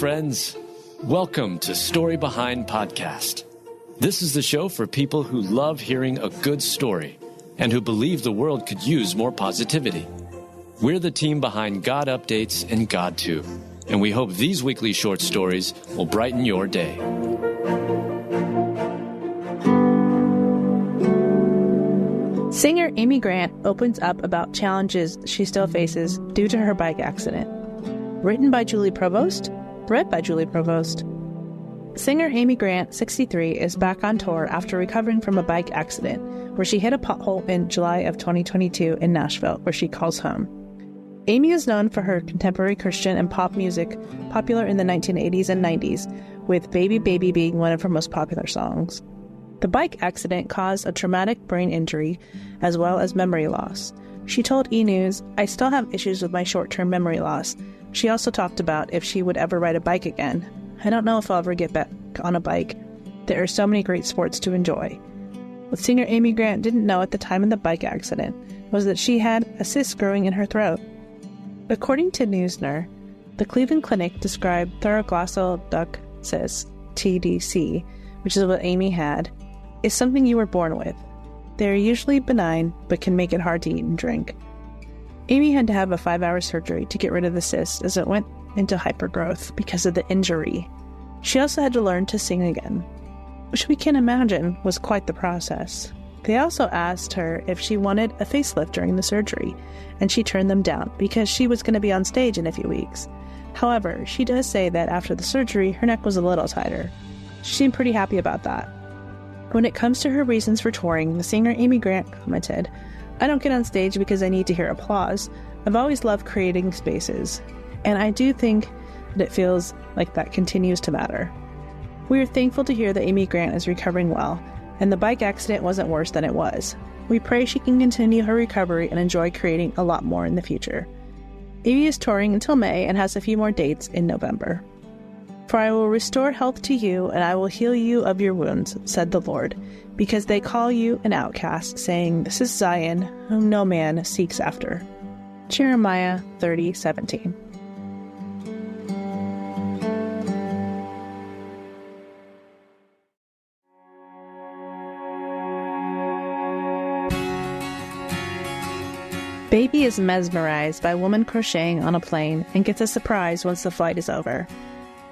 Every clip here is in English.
friends. Welcome to Story Behind Podcast. This is the show for people who love hearing a good story and who believe the world could use more positivity. We're the team behind God Updates and God Too, and we hope these weekly short stories will brighten your day. Singer Amy Grant opens up about challenges she still faces due to her bike accident. Written by Julie Provost, read by Julie Provost. Singer Amy Grant, 63, is back on tour after recovering from a bike accident where she hit a pothole in July of 2022 in Nashville, where she calls home. Amy is known for her contemporary Christian and pop music, popular in the 1980s and 90s, with Baby Baby being one of her most popular songs. The bike accident caused a traumatic brain injury as well as memory loss. She told E! News, "I still have issues with my short-term memory loss." She also talked about if she would ever ride a bike again. "I don't know if I'll ever get back on a bike. There are so many great sports to enjoy." What singer Amy Grant didn't know at the time of the bike accident was that she had a cyst growing in her throat. According to Newsner, the Cleveland Clinic described thoroglossal duct cyst, TDC, which is what Amy had, is something you were born with. They are usually benign, but can make it hard to eat and drink. Amy had to have a 5-hour surgery to get rid of the cyst as it went into hypergrowth because of the injury. She also had to learn to sing again, which we can imagine was quite the process. They also asked her if she wanted a facelift during the surgery, and she turned them down because she was going to be on stage in a few weeks. However, she does say that after the surgery, her neck was a little tighter. She seemed pretty happy about that. When it comes to her reasons for touring, the singer Amy Grant commented, "I don't get on stage because I need to hear applause. I've always loved creating spaces, and I do think that it feels like that continues to matter." We are thankful to hear that Amy Grant is recovering well, and the bike accident wasn't worse than it was. We pray she can continue her recovery and enjoy creating a lot more in the future. Amy is touring until May and has a few more dates in November. "For I will restore health to you, and I will heal you of your wounds, said the Lord, because they call you an outcast, saying, 'This is Zion, whom no man seeks after.'" Jeremiah 30:17. Baby is mesmerized by a woman crocheting on a plane and gets a surprise once the flight is over.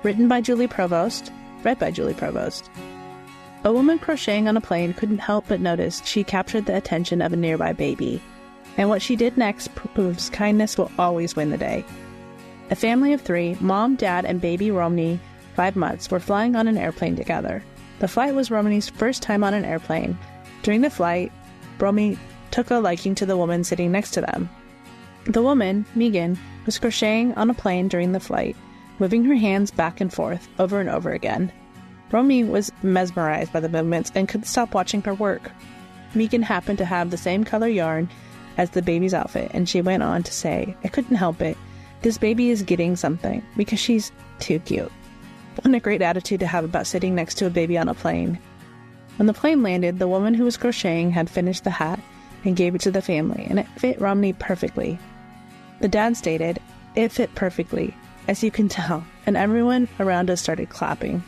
Written by Julie Provost, read by Julie Provost. A woman crocheting on a plane couldn't help but notice she captured the attention of a nearby baby, and what she did next proves kindness will always win the day. A family of 3, mom, dad, and baby Romney, 5 months, were flying on an airplane together. The flight was Romney's first time on an airplane. During the flight, Romney took a liking to the woman sitting next to them. The woman, Megan, was crocheting on a plane during the flight, moving her hands back and forth over and over again. Romy was mesmerized by the movements and couldn't stop watching her work. Megan happened to have the same color yarn as the baby's outfit, and she went on to say, "I couldn't help it. This baby is getting something because she's too cute." What a great attitude to have about sitting next to a baby on a plane. When the plane landed, the woman who was crocheting had finished the hat and gave it to the family, and it fit Romney perfectly. The dad stated, "It fit perfectly, as you can tell," and everyone around us started clapping.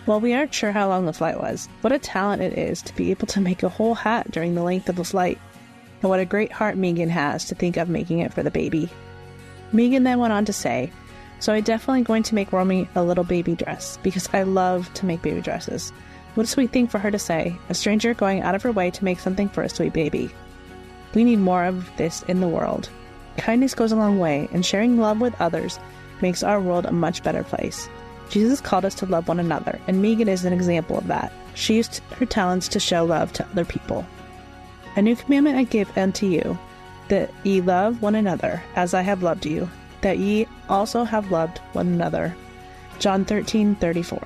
While we aren't sure how long the flight was, what a talent it is to be able to make a whole hat during the length of a flight, and what a great heart Megan has to think of making it for the baby. Megan then went on to say, "So I'm definitely going to make Romy a little baby dress, because I love to make baby dresses." What a sweet thing for her to say, a stranger going out of her way to make something for a sweet baby. We need more of this in the world. Kindness goes a long way, and sharing love with others makes our world a much better place. Jesus called us to love one another, and Megan is an example of that. She used her talents to show love to other people. "A new commandment I give unto you, that ye love one another, as I have loved you, that ye also have loved one another." John 13:34.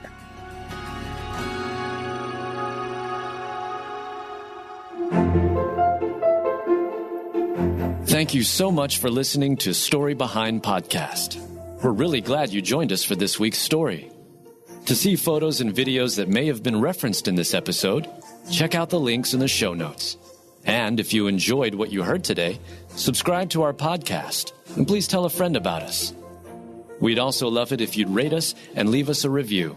Thank you so much for listening to Story Behind Podcast. We're really glad you joined us for this week's story. To see photos and videos that may have been referenced in this episode, check out the links in the show notes. And if you enjoyed what you heard today, subscribe to our podcast, and please tell a friend about us. We'd also love it if you'd rate us and leave us a review.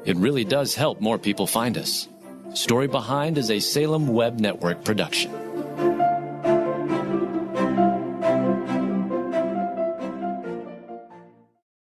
It really does help more people find us. Story Behind is a Salem Web Network production.